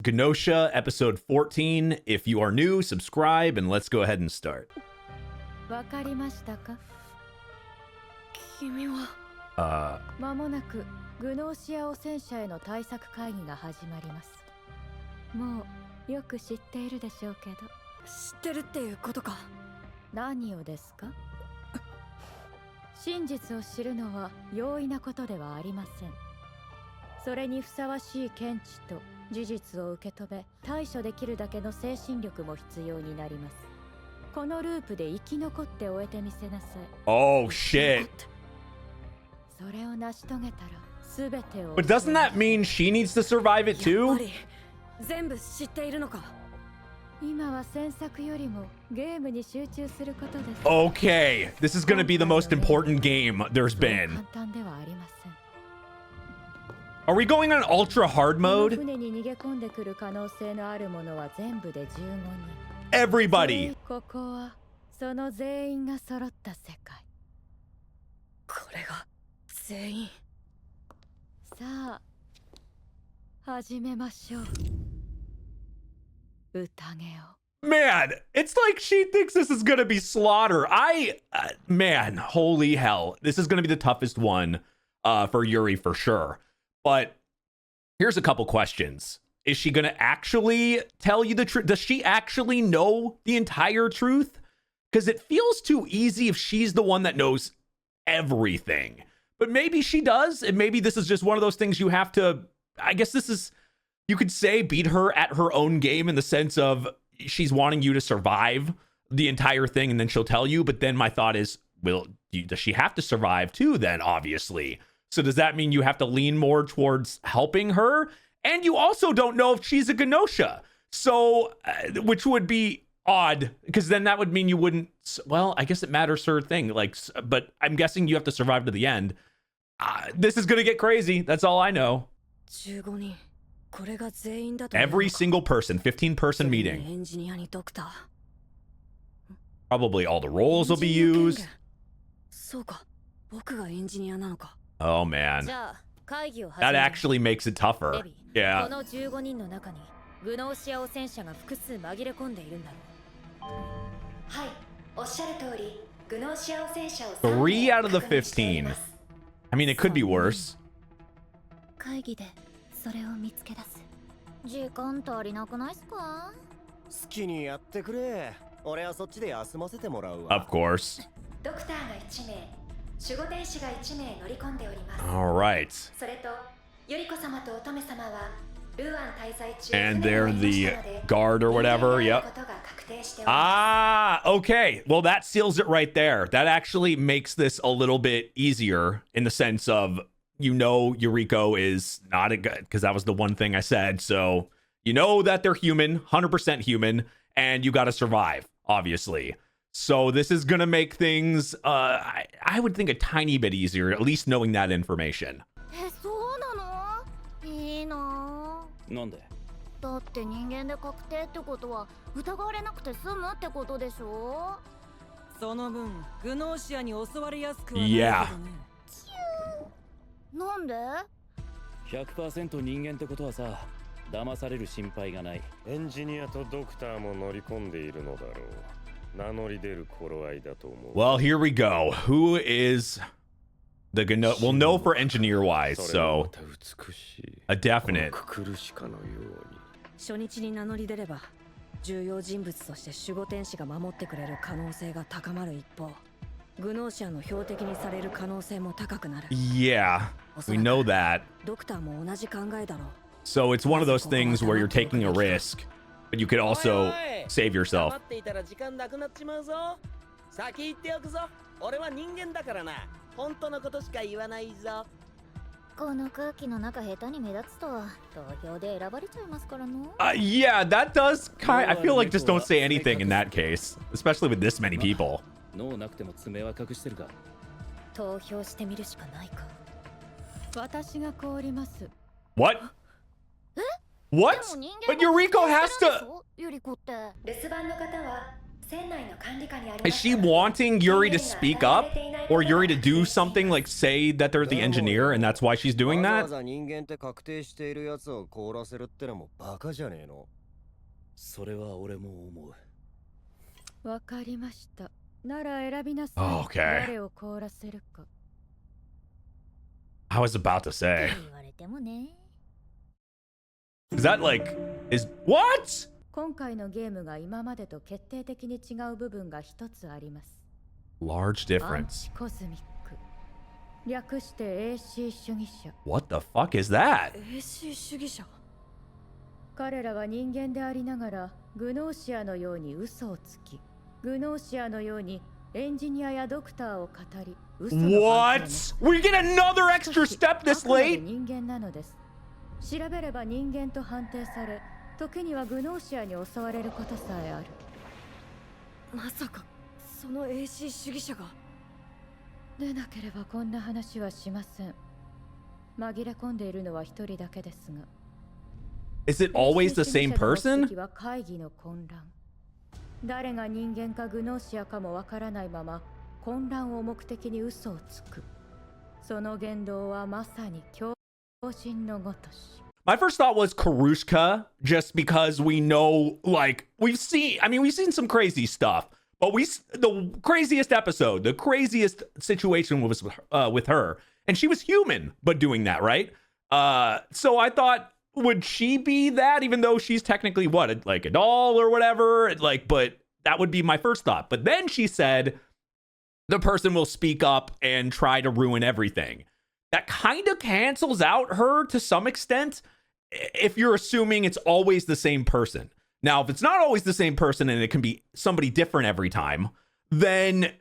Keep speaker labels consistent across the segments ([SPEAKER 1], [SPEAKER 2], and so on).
[SPEAKER 1] GNOSIA episode 14. If you are new, subscribe and let's go ahead and start.
[SPEAKER 2] わかりましたか？君は間もなくグノーシア汚染者への対策会議が始まります。もうよく知っているでしょうけど。知ってるっていうことか。何をですか？真実を知るのは容易なことではありません。それにふさわしい見地と事実を受け止め対処できるだけの精神力も必要になります。このループで生き残って終えてみせなさい。
[SPEAKER 1] Oh shit.
[SPEAKER 2] それを成し遂げたらすべてを。
[SPEAKER 1] But doesn't that mean she needs to survive it too?
[SPEAKER 2] 全部知っているのか。今は詮索よりもゲームに集中することです。
[SPEAKER 1] Okay, this is gonna be the most important game there's been.
[SPEAKER 2] 簡単ではありません。
[SPEAKER 1] Are we going on ultra hard mode?
[SPEAKER 2] 船に逃げ込んでくる可能性のあるものは全部で15人。
[SPEAKER 1] Everybody.
[SPEAKER 2] ここはその全員が揃った世界。これが全員。さあ始めましょう。宴を。
[SPEAKER 1] Man, it's like she thinks this is gonna be slaughter. Man, holy hell. This is gonna be the toughest one for Yuri for sure. But here's a couple questions. Is she gonna actually tell you the truth? Does she actually know the entire truth? Because it feels too easy if she's the one that knows everything. But maybe she does, and maybe this is just one of those things you have to, I guess this is, you could say, beat her at her own game in the sense of she's wanting you to survive the entire thing and then she'll tell you. But then my thought is, well, does she have to survive too then, obviously? So does that mean you have to lean more towards helping her? And you also don't know if she's a GNOSIA. So, which would be odd, because then that would mean you wouldn't, well, I guess it matters her thing. Like, but I'm guessing you have to survive to the end. This is going to get crazy. That's all I know. Every single person, 15-person meeting. Probably all the roles will be used. Oh man. That actually makes it tougher. Yeah. 3 out of the 15. I mean, it could be worse.
[SPEAKER 2] 会議でそれを見つけ出す。時間足りなくないっすか？
[SPEAKER 3] 好きにやってくれ。俺はそっちで休ませてもらうわ。
[SPEAKER 1] Of course.
[SPEAKER 2] ドクターが1名、守護天使が1名乗り込んでおります。
[SPEAKER 1] All right.
[SPEAKER 2] それと、よりこ様と乙女様はルーアン滞在中。
[SPEAKER 1] And they're the guard or whatever. Yep. Ah, okay. Well, that seals it right there. That actually makes this a little bit easier in the sense of, you know, Yuriko is not a good, because that was the one thing I said. So you know that they're human, 100% human, and you got to survive, obviously. So this is going to make things, I would think, a tiny bit easier, at least knowing that information.
[SPEAKER 4] なんで？
[SPEAKER 5] だって人間で確定ってことは疑われなくて済むってことでしょ。
[SPEAKER 6] その分グノーシアに襲われやすくはないけどね。
[SPEAKER 5] なんで？
[SPEAKER 4] 100% 人間ってことはさ、騙される心配がない。
[SPEAKER 3] エンジニアとドクターも乗り込んでいるのだろう。名乗り出る頃合いだと思う。
[SPEAKER 1] Well, here we go. Who is the GNOSIA? We'll know for engineer-wise, so a definite.
[SPEAKER 6] 初日に名乗り出れば重要人物として守護天使が守ってくれる可能性が高まる一方、グノーシアの標的にされる可能性も高くなる。
[SPEAKER 1] Yeah, we know that.
[SPEAKER 6] ドクターも同じ考えだろう。
[SPEAKER 1] So it's one of those things where you're taking a risk, but you could also save yourself.
[SPEAKER 7] 待っていたら時間なくなっちまうぞ。先言っておくぞ。俺は人間だからな。本当のことしか言わないぞ。
[SPEAKER 5] この空気の中下手に目立つと投票で選ばれちゃいますからね。
[SPEAKER 1] Yeah, that does I feel like just don't say anything in that case, especially with this many people.
[SPEAKER 4] 脳なくても爪は隠してるか。
[SPEAKER 2] 投票してみるしかないか。私が凍ります。
[SPEAKER 1] What? What? But Yuriko has to.
[SPEAKER 5] ユリコって。
[SPEAKER 2] 留守番の方は
[SPEAKER 1] Is she wanting Yuri to speak up or Yuri to do something like say that they're the engineer and that's why she's doing that?
[SPEAKER 3] 人間って確定しているやつを凍らせるってのもバカじゃねえの。
[SPEAKER 4] それは俺も思う。
[SPEAKER 2] わかりました。なら選びなさい。
[SPEAKER 1] Okay.
[SPEAKER 2] 誰を凍らせるか。
[SPEAKER 1] I was about to say.
[SPEAKER 5] 言われてもね。
[SPEAKER 1] Is that like what?
[SPEAKER 2] 今回のゲームが今までと決定的に違う部分が一つあります。
[SPEAKER 1] Large
[SPEAKER 2] アン
[SPEAKER 1] difference.
[SPEAKER 2] チコズミック。略して AC 主義者。
[SPEAKER 1] What the fuck is that?
[SPEAKER 6] AC 主義者。
[SPEAKER 2] 彼らは人間でありながらグノーシアのように嘘をつき、グノーシアのようにエンジニアやドクターを語り、嘘の
[SPEAKER 1] What?
[SPEAKER 2] 判定
[SPEAKER 1] We get another extra step this
[SPEAKER 2] あくまで
[SPEAKER 1] late?
[SPEAKER 2] 人間なのです。調べれば人間と判定され、時にはグノーシアに襲われることさえある。
[SPEAKER 6] まさかその AC 主義者が。
[SPEAKER 2] でなければこんな話はしません。紛れ込んでいるのは一人だけですが。
[SPEAKER 1] Is it always the same
[SPEAKER 2] 主義者の目
[SPEAKER 1] person?
[SPEAKER 2] 的は会議の混乱。誰が人間かグノーシアかもわからないまま混乱を目的に嘘をつく。その言動はまさに狂人のごとし。
[SPEAKER 1] My first thought was Karushka, just because we know, like, we've seen some crazy stuff, but the craziest episode, the craziest situation was with her, and she was human, but doing that, right? So I thought, would she be that, even though she's technically what, like a doll or whatever? Like, but that would be my first thought. But then she said, the person will speak up and try to ruin everything. That kind of cancels out her to some extent if you're assuming it's always the same person. Now, if it's not always the same person and it can be somebody different every time, then,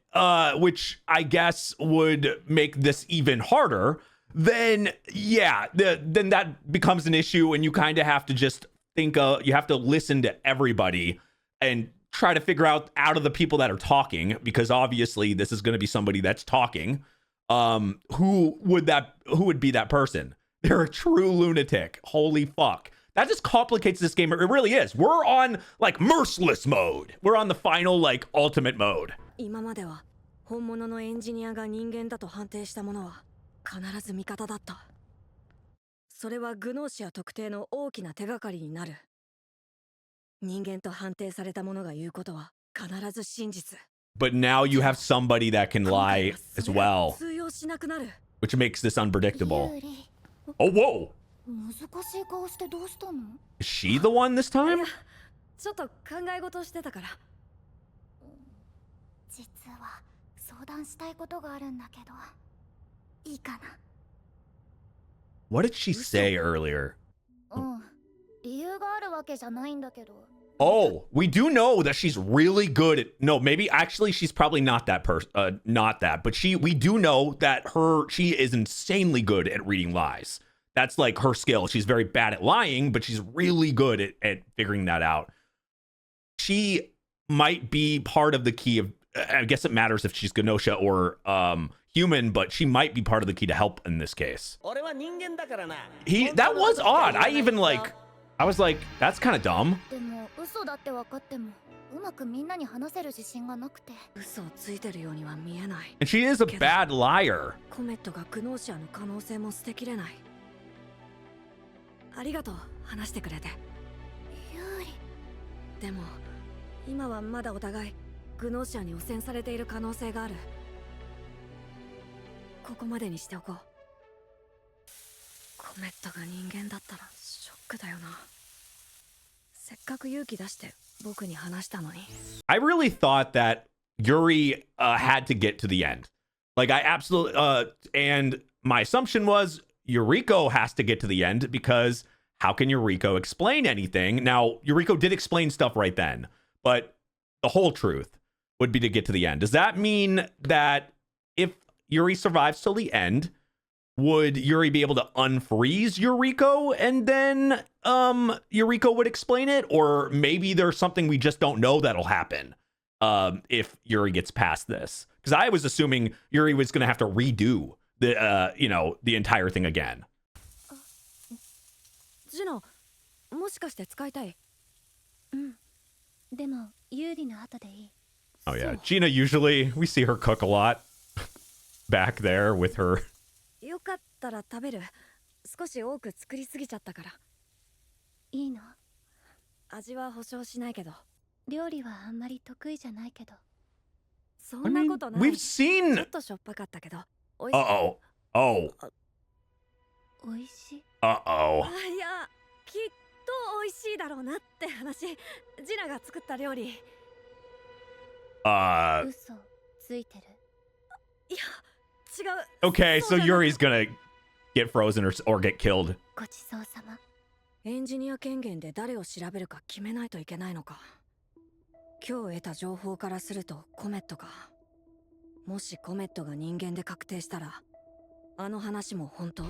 [SPEAKER 1] which I guess would make this even harder, then yeah, then that becomes an issue and you kind of have to just think, you have to listen to everybody and try to figure out of the people that are talking, because obviously this is going to be somebody that's talking. Who would be that person? They're a true lunatic. Holy fuck. That just complicates this game. It really is. We're on like merciless mode. We're on the final like ultimate mode.
[SPEAKER 6] 今までは本物のエンジニアが人間だと判定したものは必ず味方だった。それはグノーシア特定の大きな手がかりになる。人間と判定されたものが言うことは必ず真実。
[SPEAKER 1] But now you have somebody that can lie as well,
[SPEAKER 6] 通用しなくなる。
[SPEAKER 1] which makes this unpredictable.
[SPEAKER 5] ユーリ、
[SPEAKER 1] Oh, whoa.
[SPEAKER 5] 難しい顔してどうしたの？
[SPEAKER 1] Is she the one this time?
[SPEAKER 6] ちょっと考え事してたから。
[SPEAKER 5] 実は相談したいことがあるんだけど、いいかな？
[SPEAKER 1] What did she say earlier?
[SPEAKER 5] うん、理由があるわけじゃないんだけど。
[SPEAKER 1] Oh, we do know that she's really good at, no, maybe actually she's probably not that person, not that, but we do know that she is insanely good at reading lies. That's like her skill. She's very bad at lying, but she's really good at figuring that out. She might be part of the key of, I guess it matters if she's GNOSIA or human, but she might be part of the key to help in this case. That was odd. I was like, that's kind of dumb.
[SPEAKER 5] でも嘘だって分かっても、うまくみんなに話せる自信がなくて。
[SPEAKER 6] 嘘をついてるようには見えない。
[SPEAKER 1] And she is a bad liar.
[SPEAKER 6] コメットがグノーシアの可能性も捨てきれない。ありがとう、話してくれて。
[SPEAKER 5] ユーリ。
[SPEAKER 6] でも今はまだお互いグノーシアに汚染されている可能性がある。ここまでにしておこう。コメットが人間だったらショックだよな。せっかく勇気出して僕に話したのに。
[SPEAKER 1] I really thought that Yuri had to get to the end. Like I absolutely and my assumption was Yuriko has to get to the end, because how can Yuriko explain anything? Now, Yuriko did explain stuff right then, but the whole truth would be to get to the end. Does that mean that if Yuri survives till the end, would Yuri be able to unfreeze Yuriko and then Yuriko would explain it? Or maybe there's something we just don't know that'll happen if Yuri gets past this. Because I was assuming Yuri was going to have to redo the entire thing again.
[SPEAKER 6] ジュノ、もしかして使いたい？
[SPEAKER 5] うん。でも有利の後でいい。
[SPEAKER 1] Oh yeah, Gina usually we see her cook a lot back there with her.
[SPEAKER 6] よかったら食べる。少し多く作りすぎちゃったから。
[SPEAKER 5] いいの？
[SPEAKER 6] 味は保証しないけど。
[SPEAKER 5] 料理はあんまり得意じゃないけど。
[SPEAKER 6] そんなことない。
[SPEAKER 1] We've
[SPEAKER 6] ちょ
[SPEAKER 1] seen.
[SPEAKER 6] っとしょっぱかったけど。おいしい。
[SPEAKER 1] Uh-oh. Oh.
[SPEAKER 5] おいしい。
[SPEAKER 1] Uh-oh.
[SPEAKER 6] あ、いや、きっと美味しいだろうなって話。ジナが作った料理。
[SPEAKER 5] 嘘ついてる。
[SPEAKER 6] いや、違う。
[SPEAKER 1] Okay,
[SPEAKER 6] そ
[SPEAKER 1] so
[SPEAKER 6] うじゃなく
[SPEAKER 1] Yuri's gonna get frozen or get killed.
[SPEAKER 5] ごちそうさま。
[SPEAKER 6] エンジニア権限で誰を調べるか決めないといけないのか。今日得た情報からするとコメットか。もしコメットが人間で確定したら、あの話も本当。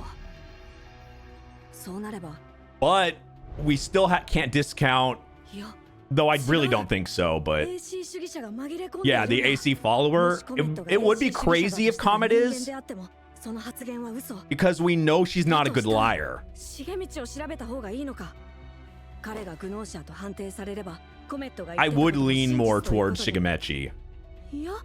[SPEAKER 6] そうなれば。
[SPEAKER 1] But we still can't discount.
[SPEAKER 6] いや。
[SPEAKER 1] Though I really don't think so, but yeah, the AC follower, it would be crazy if Comet is, because we know she's not a good liar. I would lean more towards Shigemechi. Yeah.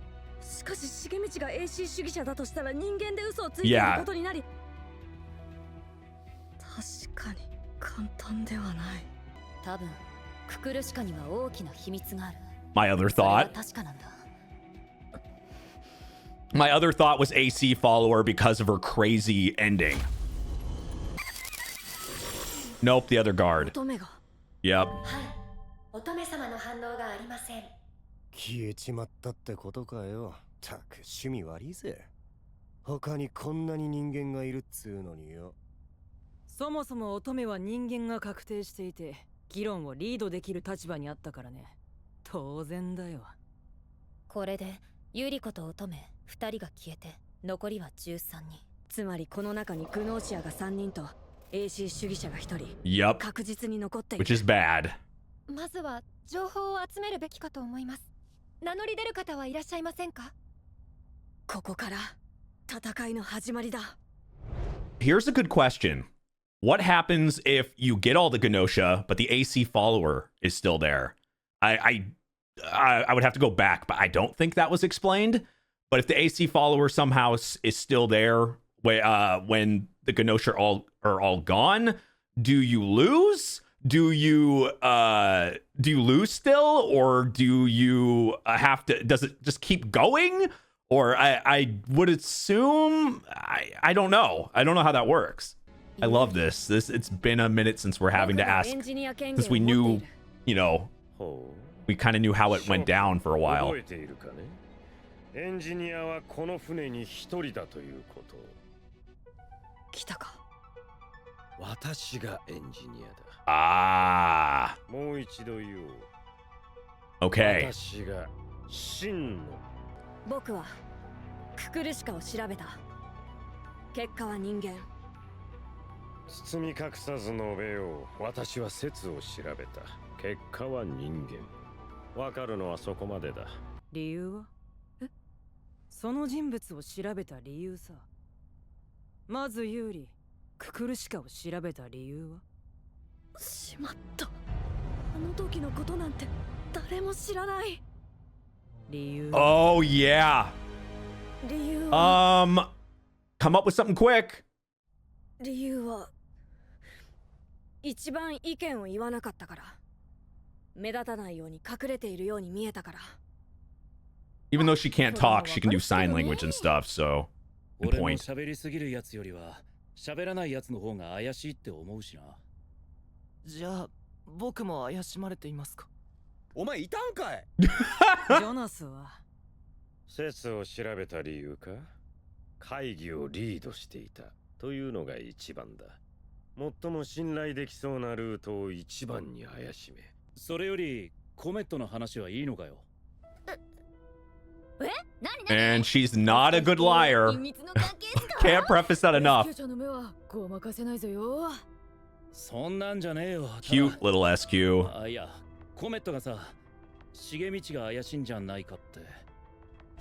[SPEAKER 2] 多分ククルシカには大きな秘密がある。
[SPEAKER 1] My other thought.
[SPEAKER 2] 確かなんだ。
[SPEAKER 1] My other thought was AC follower because of her crazy ending. Nope, the other guard. Yep.
[SPEAKER 2] 乙女様の反応がありません。
[SPEAKER 8] 消えちまったってことかよ。たく趣味悪いぜ。他にこんなに人間がいるっつうのによ。
[SPEAKER 9] そもそも乙女は人間が確定していて、議論をリードできる立場にあったからね。当然だよ。
[SPEAKER 2] これでユリコと乙女2人が消えて残りは13人。
[SPEAKER 6] つまりこの中にグノーシアが3人と AC 主義者が1人。
[SPEAKER 1] Yep.
[SPEAKER 6] 確実に残っている。
[SPEAKER 1] Which is bad.
[SPEAKER 2] まずは情報を集めるべきかと思います。名乗り出る方はいらっしゃいませんか？
[SPEAKER 6] ここから戦いの始まりだ。
[SPEAKER 1] Here's a good question. What happens if you get all the GNOSIA, but the AC follower is still there? I would have to go back, but I don't think that was explained. But if the AC follower somehow is still there when the GNOSIA are all gone, do you lose? Do you lose still, or do you have to? Does it just keep going? Or I would assume I don't know. I don't know how that works. I love this. It's been a minute since we're having to ask, since we knew, you know, we kind of knew how it went down for a while.
[SPEAKER 3] エンジニアはこの船に一人だということ。
[SPEAKER 6] 来たか。
[SPEAKER 3] 私がエンジニ
[SPEAKER 1] Ah.
[SPEAKER 3] アだ。もう一度言おう。
[SPEAKER 1] Okay.
[SPEAKER 3] 私が真の。
[SPEAKER 6] 僕はククルシカを調べた。結果は人間。
[SPEAKER 3] 包み隠さず述べよう。私は説を調べた。結果は人間。わかるのはそこまでだ。
[SPEAKER 9] 理由は？その人物を調べた理由さ。まず有利、ククルシカを調べた理由は？
[SPEAKER 6] しまった。あの時のことなんて誰も知らない。
[SPEAKER 9] 理由。
[SPEAKER 1] Oh yeah.
[SPEAKER 6] 理由は。
[SPEAKER 1] Come up with something quick.
[SPEAKER 6] 理由は一番意見を言わなかったから。目立たないように隠れているように見えたから。
[SPEAKER 1] Even though she can't talk, she can do sign language and stuff, so good
[SPEAKER 4] 俺も
[SPEAKER 1] point.
[SPEAKER 4] 喋りすぎるやつよりは喋らないやつの方が怪しいって思うしな。
[SPEAKER 7] じゃあ僕も怪しまれていますか？お前いたんかい？
[SPEAKER 9] ジョナスは
[SPEAKER 3] 説を調べた理由か？会議をリードしていたというのが一番だ。最も信頼できそうなルートを一番に怪しめ。
[SPEAKER 4] それよりコメットの話はいいのかよ。
[SPEAKER 1] And she's not a good liar. Can't preface that enough.
[SPEAKER 4] そんなんじゃねえよ。
[SPEAKER 1] Cute little SQ.
[SPEAKER 4] あ、いや、コメットがさ、重道が怪しいんじゃないかって。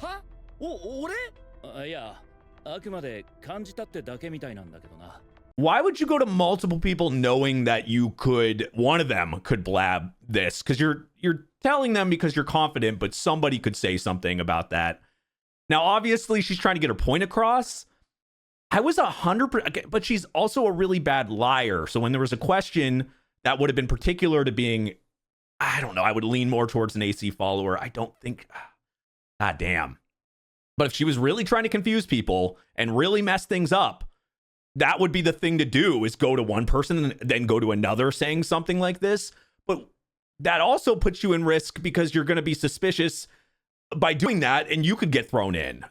[SPEAKER 7] は？俺？
[SPEAKER 4] あ、いや、あくまで感じたってだけみたいなんだけどな。
[SPEAKER 1] Why would you go to multiple people knowing that one of them could blab this? Because you're telling them because you're confident, but somebody could say something about that. Now, obviously, she's trying to get her point across. I was 100%, but she's also a really bad liar. So when there was a question that would have been particular to being, I don't know, I would lean more towards an AC follower. I don't think, god damn. But if she was really trying to confuse people and really mess things up, that would be the thing to do, is go to one person and then go to another saying something like this. But that also puts you in risk because you're going to be suspicious by doing that, and you could get thrown in.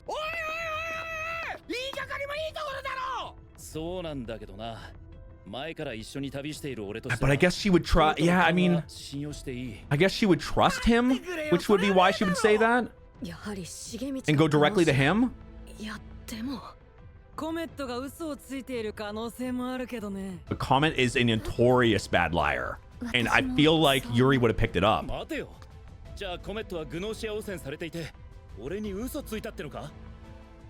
[SPEAKER 1] But I guess she would try. Yeah, I mean, I guess she would trust him, which would be why she would say that and go directly to him. But Comet is a notorious bad liar, and I feel like Yuri would have picked it up.
[SPEAKER 4] じゃあコメットはグノーシア汚染されていて俺に嘘ついたってのか？
[SPEAKER 8] は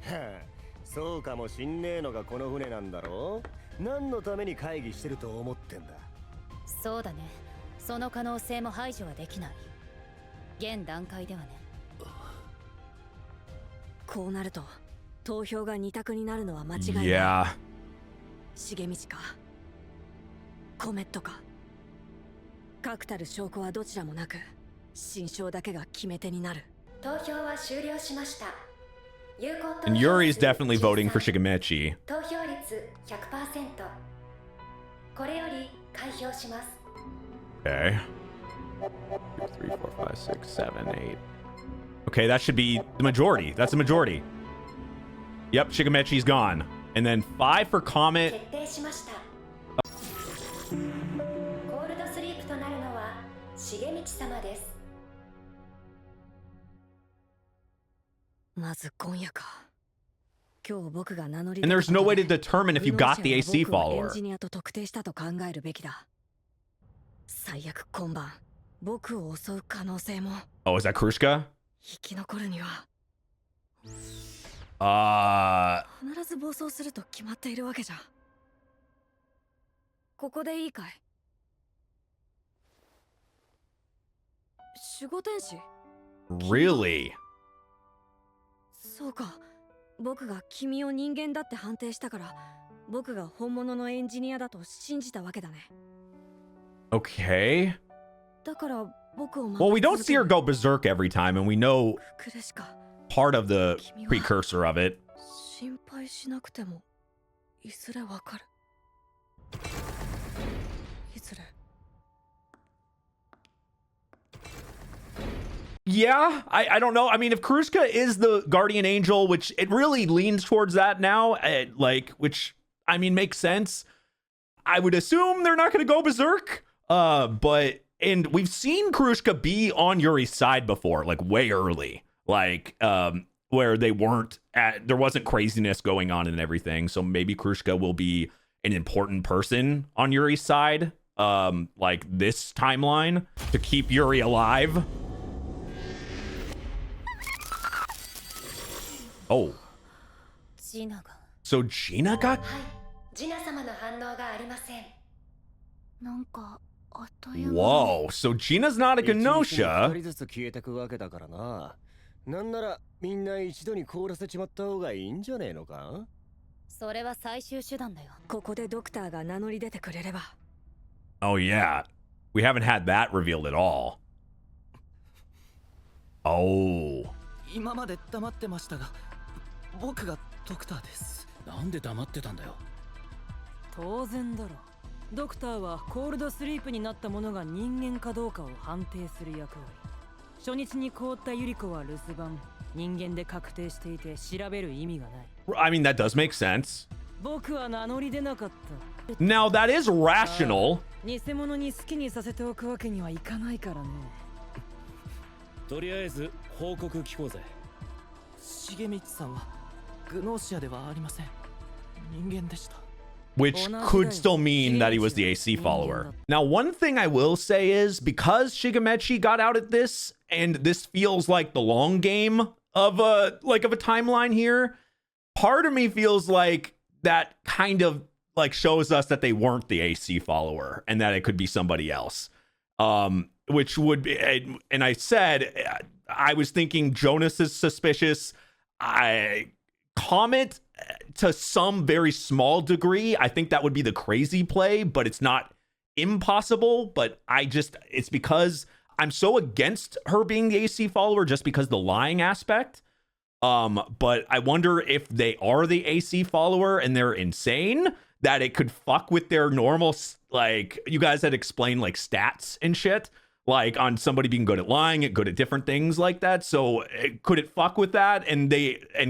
[SPEAKER 8] あ、そうかもしんねえのがこの船なんだろう。何のために会議してると思ってんだ。
[SPEAKER 2] そうだね。その可能性も排除はできない。現段階ではね。
[SPEAKER 6] こうなると投票が二択になるのは間違いない。
[SPEAKER 1] Yeah.
[SPEAKER 6] 重道かコメットか。確たる証拠はどちらもなく、心証だけが決め手になる。
[SPEAKER 2] 投票は終了しました。
[SPEAKER 1] And Yuri is definitely voting for Shigemechi.
[SPEAKER 2] 投票率 100%。これより開票します。
[SPEAKER 1] Okay. 2, 3, 4, 5, 6, 7, 8. Okay, that should be the majority. That's the majority. Yep, Shigemechi's gone. And then 5 for Comet.
[SPEAKER 2] 決定しました。コールドスリープとなるのは重道様です。
[SPEAKER 6] まず今夜か。今日僕が名乗り
[SPEAKER 1] And there's no way to determine if you got the AC
[SPEAKER 6] エン
[SPEAKER 1] follower.
[SPEAKER 6] ジニアと特定したと考えるべきだ。最悪今晩僕を襲う可能性も。
[SPEAKER 1] Oh, is that Krushka?
[SPEAKER 6] 生き残るには必ず暴走すると決まっているわけじゃ。ここでいいかい？守護天使？
[SPEAKER 1] Really?
[SPEAKER 6] そうか。僕が君を人間だって判定したから、僕が本物のエンジニアだと信じたわけだね。
[SPEAKER 1] Okay.
[SPEAKER 6] だから僕を
[SPEAKER 1] Well, we don't see her go berserk every time, and we know
[SPEAKER 6] クレシカ。
[SPEAKER 1] part of the precursor of it.
[SPEAKER 6] 心配しなくてもいずれわかる。いずれ。
[SPEAKER 1] Yeah, I don't know. I mean, if Krushka is the guardian angel, which it really leans towards that now, which I mean makes sense. I would assume they're not going to go berserk. And we've seen Krushka be on Yuri's side before, like way early, where there wasn't craziness going on and everything. So maybe Krushka will be an important person on Yuri's side, like this timeline, to keep Yuri alive. Oh. So Gina got...
[SPEAKER 2] ジナ様の反応がありません。
[SPEAKER 5] なんかあっという間に。
[SPEAKER 1] Whoa, so Gina's not a
[SPEAKER 8] 一日に
[SPEAKER 1] GNOSIA.
[SPEAKER 8] 一人ずつ消えてくわけだからな。なんならみんな一度に凍らせちまった方がいいんじゃねえのか？
[SPEAKER 2] それは最終手段だよ。
[SPEAKER 6] ここでドクターが名乗り出てくれれば。
[SPEAKER 1] Oh, yeah. We haven't had that revealed at all. Oh.
[SPEAKER 10] 今まで黙ってましたが、僕がドクターです。
[SPEAKER 4] なんで黙ってたんだよ。
[SPEAKER 9] 当然だろ。ドクターはコールドスリープになった者が人間かどうかを判定する役割。初日に凍ったユリコは留守番。人間で確定していて調べる意味がない。
[SPEAKER 1] I mean, that does make sense.
[SPEAKER 9] 僕は名乗り出なかった。
[SPEAKER 1] Now, that is rational.
[SPEAKER 9] 偽物に好きにさせておくわけにはいかないからね。
[SPEAKER 4] とりあえず報告聞こうぜ。
[SPEAKER 10] 重道さんはグノーシアではありません。人間でした。
[SPEAKER 1] Which could still mean that he was the AC follower. Now, one thing I will say is, because Shigemechi got out at this, and this feels like the long game of a timeline here, part of me feels like that kind of like shows us that they weren't the AC follower and that it could be somebody else. which would be, and I said I was thinking Jonas is suspicious. Comet to some very small degree. I think that would be the crazy play, but it's not impossible. But it's because I'm so against her being the AC follower just because the lying aspect. But I wonder if they are the AC follower and they're insane, that it could fuck with their normal, like you guys had explained, like stats and shit, like on somebody being good at lying and good at different things like that. So could it fuck with that? And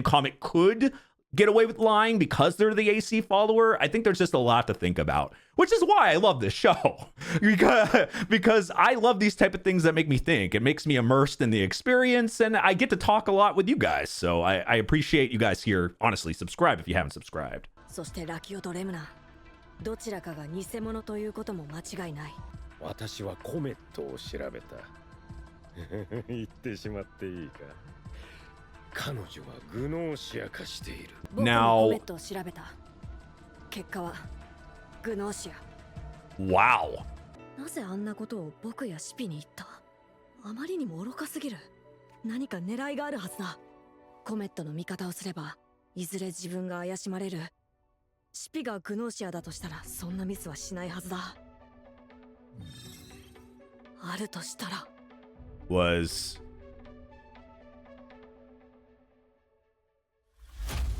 [SPEAKER 1] Comet could get away with lying because they're the AC follower. I think there's just a lot to think about, which is why I love this show, because I love these type of things that make me think. It makes me immersed in the experience, and I get to talk a lot with you guys. So I appreciate you guys here. Honestly, subscribe if you haven't subscribed.
[SPEAKER 6] そしてラキオとレムナ、どちらかが偽物ということも間違いない。
[SPEAKER 3] 私はコメットを調べた。言ってしまっていいか。彼女はグノーシア化している。
[SPEAKER 6] 僕もコメットを調べた。結果はグノーシア。
[SPEAKER 1] Wow。
[SPEAKER 6] なぜあんなことを僕やシピに言った？あまりにも愚かすぎる。何か狙いがあるはずだ。コメットの味方をすれば、いずれ自分が怪しまれる。シピがグノーシアだとしたら、そんなミスはしないはずだ。あるとしたら。
[SPEAKER 1] Was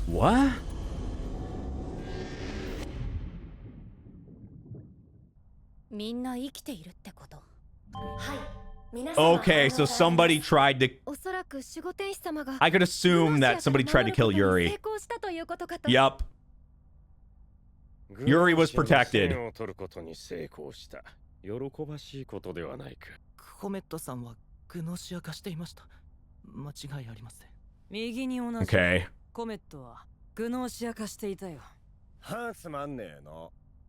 [SPEAKER 1] what? Okay, so somebody tried to. I could assume that somebody tried to kill Yuri. Yup. Yuri was protected.
[SPEAKER 3] 喜ばしいことではないか。
[SPEAKER 10] コメットさんはグノシア化していました。間違いありません。
[SPEAKER 9] 右に同じ。
[SPEAKER 1] Okay.
[SPEAKER 9] コメットはグノシア化していたよ。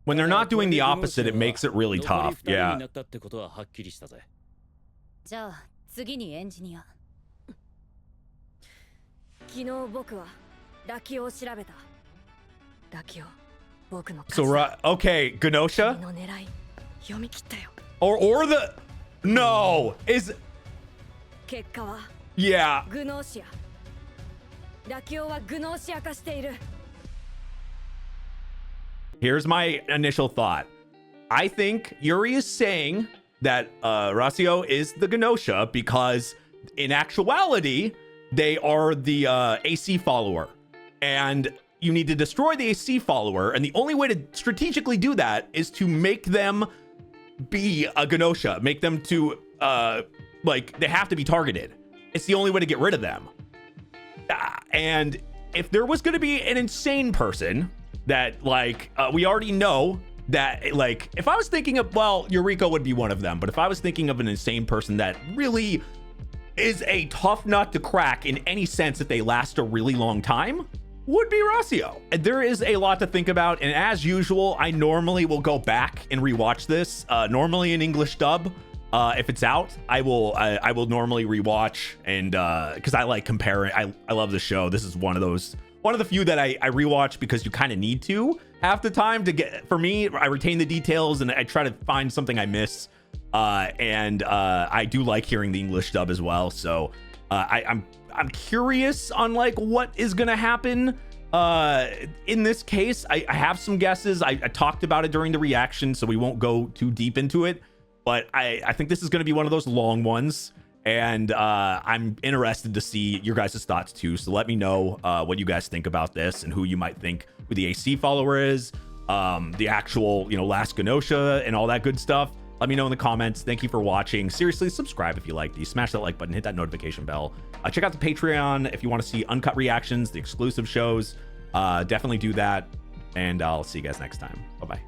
[SPEAKER 1] When they're not doing the opposite, it makes it really tough. Yeah.
[SPEAKER 2] じゃあ次にエンジニア。
[SPEAKER 6] 昨日僕はラキオを調べた。ラキオ、僕の。
[SPEAKER 1] So okay, GNOSIA.
[SPEAKER 6] 君の狙い読み切ったよ。
[SPEAKER 1] Or the no is.
[SPEAKER 6] 結果は。
[SPEAKER 1] Yeah.
[SPEAKER 6] グノーシア。ラキオはグノーシア化している。
[SPEAKER 1] Here's my initial thought. I think Yuri is saying that Ratio is the GNOSIA because in actuality, they are the AC follower. And you need to destroy the AC follower. And the only way to strategically do that is to make them be a GNOSIA. Make them to, like, they have to be targeted. It's the only way to get rid of them. And if there was going to be an insane person that, like, we already know that, like, if I was thinking of, well, Eureka would be one of them, but if I was thinking of an insane person that really is a tough nut to crack in any sense that they last a really long time, would be Rossio. And there is a lot to think about, and as usual, I normally will go back and rewatch this, normally in English dub. If it's out, I will normally rewatch, and because I like comparing. I love the show. This is one of the few that I rewatch because you kind of need to half the time to get. For me, I retain the details and I try to find something I miss. And I do like hearing the English dub as well. So I'm curious on like what is gonna happen in this case. I have some guesses. I talked about it during the reaction, so we won't go too deep into it. But I think this is going to be one of those long ones, and I'm interested to see your guys' thoughts too. So let me know what you guys think about this and who you might think who the AC follower is, the actual, last GNOSIA and all that good stuff. Let me know in the comments. Thank you for watching. Seriously, subscribe if you like these. Smash that like button, hit that notification bell. Check out the Patreon if you want to see uncut reactions, the exclusive shows. Definitely do that, and I'll see you guys next time. Bye-bye.